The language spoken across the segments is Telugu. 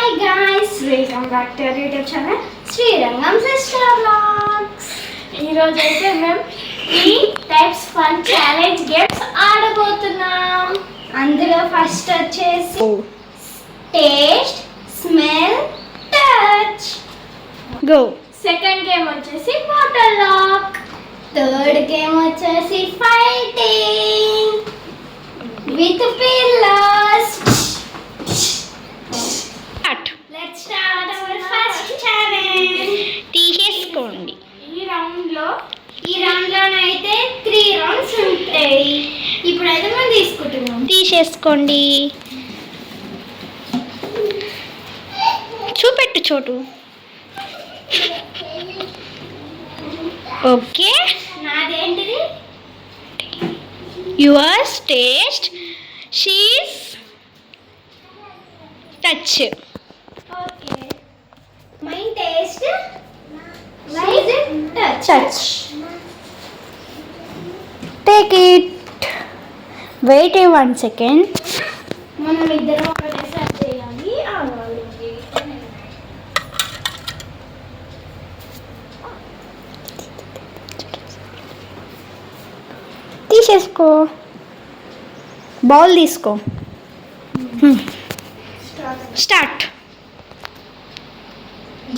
Hi guys, welcome back to our YouTube channel Srirangam Sister Vlogs. ఈ రోజు అయితే మేము ఈ టైప్స్ ఫన్ ఛాలెంజ్ గేమ్స్ ఆడబోతున్నాం. అందులో ఫస్ట్ వచ్చేసి taste, smell, touch. Go. Second game వచ్చేసి బాటిల్ లాక్. థర్డ్ గేమ్ వచ్చేసి fighting with pillars. Let's start our first challenge. తీసేసుకోండి. ఈ రౌండ్ లో అయితే 3 రౌండ్స్ ఉంటాయి. ఇప్పుడైతే మనం తీసుకుంటున్నాం. తీసేసుకోండి. చూపెట్టు చోటు. ఓకే. నాదేంటిది? Yours taste, she's touch. Okay. My taste, she's touch. Touch. Take it. Wait 1 second. మనం ఇద్దరం ఒకటేసారి చేయాలి. ఆగాలి. తీసేసుకో. బౌల్ తీసుకో. Start.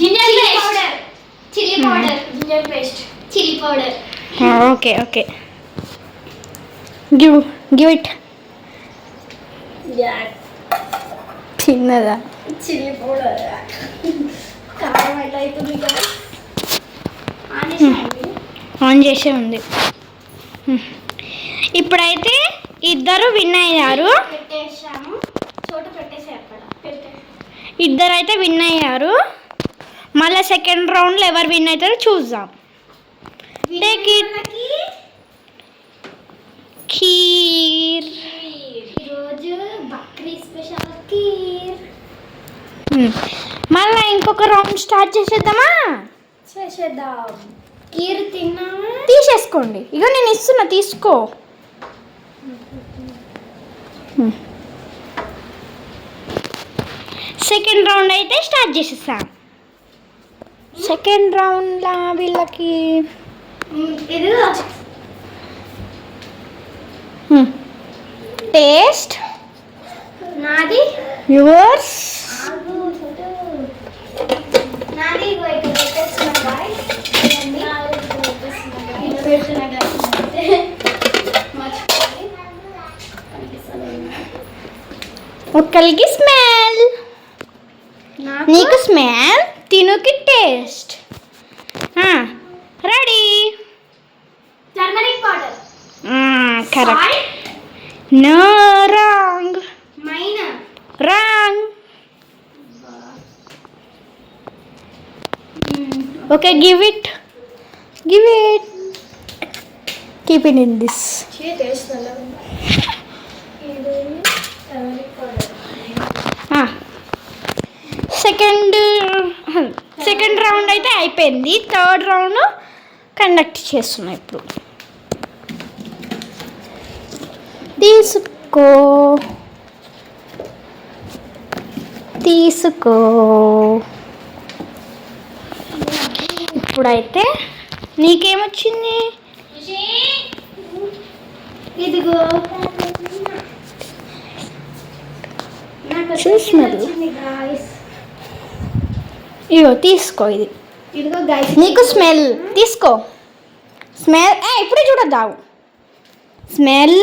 Ginger powder, chilli powder, ginger paste, chilli powder. Okay okay. Give it. చిన్నదా? Chilli powder. కారం ఎట్లా అవుతుంది కదా? ఆన్ చేసే ఉంది. ఇప్పుడైతే ఇద్దరు విన్ అయ్యారు. పెట్టేసాము. చోటు పెట్టేసి అక్కడ ఇద్దరైతే విన్ అయ్యారు. మళ్ళీ సెకండ్ రౌండ్లో ఎవరు విన్ అవుతారో చూద్దాం. Take it. ఖీర్. ఈరోజు బక్రీ స్పెషల్ ఖీర్. మళ్ళీ ఇంకొక రౌండ్ స్టార్ట్ చేసేద్దామా? చేసేద్దాం. ఖీర్ తిన్నామా? తీసేసుకోండి. ఇక నేను ఇస్తున్నా, తీసుకో. సెకండ్ రౌండ్ అయితే స్టార్ట్ చేసేసాం. సెకండ్ రౌండ్లో వీళ్ళకి ఇది టేస్ట్, నాది, యువర్స్. నాది ఒకరికి స్మెల్, నీకు స్మెల్, తినుకి taste. Ready. Turmeric powder. Correct. No, wrong. Mine. Wrong. Okay, give it. Give it. Keep it in this. Taste ఎలా ఉంది? ఇది టర్మరిక్ పౌడర్. సెకండ్ రౌండ్ అయితే అయిపోయింది. థర్డ్ రౌండ్ కండక్ట్ చేస్తున్నా ఇప్పుడు. తీసుకో. ఇప్పుడైతే నీకేమొచ్చింది? ఇదిగో స్మెల్. ఇగో తీసుకో. ఇది ఇదిగో గైస్, నీకు స్మెల్. తీసుకో. స్మెల్. ఇప్పుడే చూడద్దావు. స్మెల్.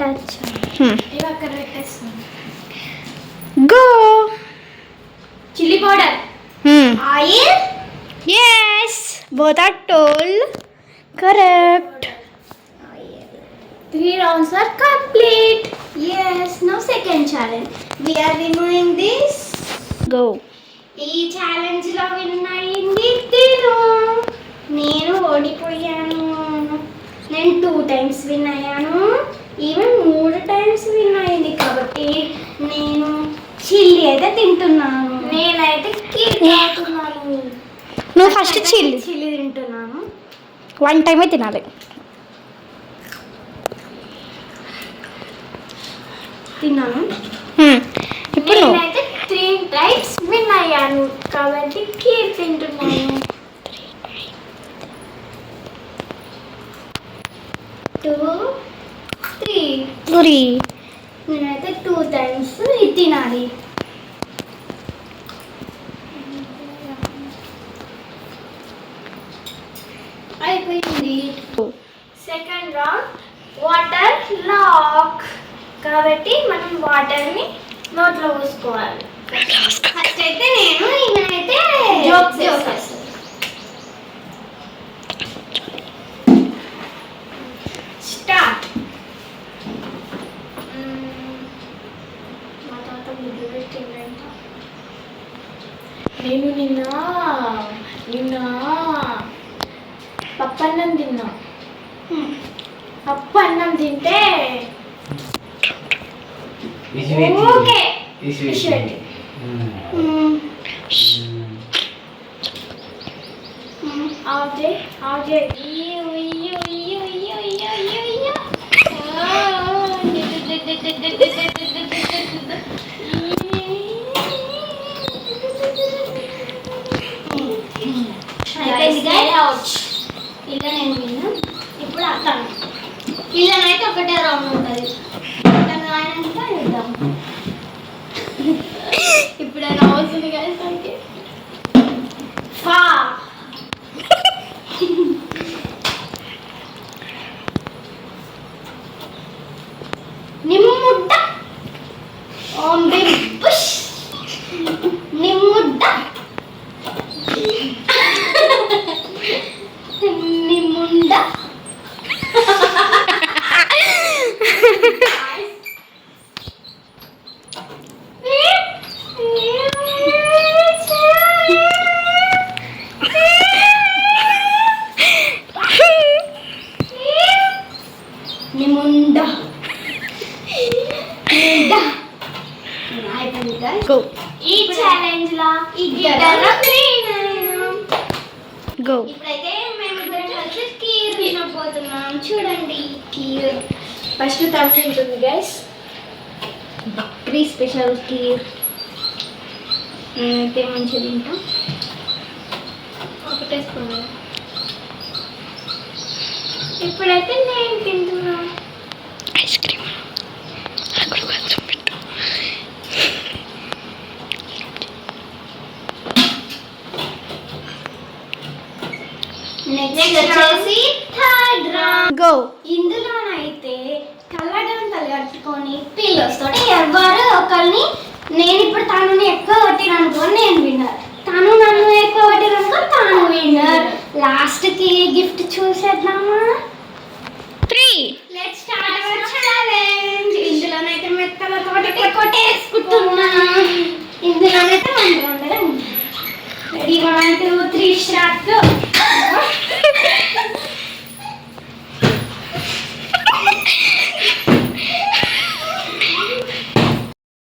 టచ్. ఇవి అక్కడ పెట్టేస్తాను. Go. Chilli powder, oil. Yes, both are told correct. 3 rounds are complete. Yes, now second challenge. We are removing this. Go. ఈ ఛాలెంజ్ లో విన్ అయింది తిను. నేను ఓడిపోయాను. నేను 2 times విన్ అయ్యాను. ఈవెన్ 3 times విన్ అయింది. కాబట్టి నేను చిల్లీ అయితే తింటున్నాను. నేనైతే కీర్ తింటున్నాను. నువ్వు ఫస్ట్ చిల్లీ తింటున్నాను. 1 టైమే తినాలి. తిన్నాను. ఇప్పుడు నేనైతే 3 టైమ్స్ విన్ అయ్యాను కాబట్టి కీర్ తింటున్నాను. 2 3 గురి నేనైతే 2 టైమ్స్ ఇది తినాలి. అయిపోయింది. సెకండ్ రౌండ్ వాటర్ లాక్ కాబట్టి మనం వాటర్ని నోట్లో పోసుకోవాలి. ఫస్ట్ అయితే నేను ఈయనైతే జోక్స్ చేస్తాను. స్టార్ట్. మా తాత ముద్దు పెట్టిందంట. నేను నిన్న పప్పన్నం తిన్నా. పప్పు అన్నం తింటే ఓకే ఇలా నేను విన్నా. ఇప్పుడు అతను ఇలానైతే ఒకటే రౌండ్ ఉంటుంది. అతను ఆయనంతా ఇద్దాం. ఇప్పుడు ఆయన అవుతుంది కదా తనకి. ఫా నిమ్ముడ్డ ఓం బిం పుష్ నిమ్ముడ్డ నిమ్ముండ నిమ్ముండ గో ఈ ఛాలెంజ్ లా ఇద్దరం గో. ఇప్పుడైతే మేము ఇద్దరం కలిసి కీర్ తినబోతున్నాం. చూడండి కీర్ ఫస్ట్ తమ్ముడు ఉంటుంది గైస్. బక్రీ స్పెషల్ కీర్. నేనైతే మంచిగా తింటాం. ఒకటేసుకున్నా. ఇప్పుడైతే నేను తింటున్నా. ఐస్ క్రీమ్ అక్కడ కొంచెం పెట్టు. నెక్స్ట్ వచ్చేసి థర్డ్ రౌండ్. గో. ఇందులోనైతే తలగంతలు కట్టుకొని పిల్లర్స్ తోటి ఎవరు ఒకరిని నేను ఇప్పుడు తనని ఎక్కువ కొట్టిననుకో నేను విన్నర్, తను నన్ను ఎక్కువ కొట్టిననుకో తాను విన్నర్. లాస్ట్ కి గిఫ్ట్ చూసేద్దామా? 3 లెట్స్ స్టార్ట్ అవర్ ఛాలెంజ్. ఇందులోనైతే మెత్తలతోటి కొట్టేసుకుంటున్నా. ఇందులోనైతే 1 రౌండ్ రెడీ 1 2 3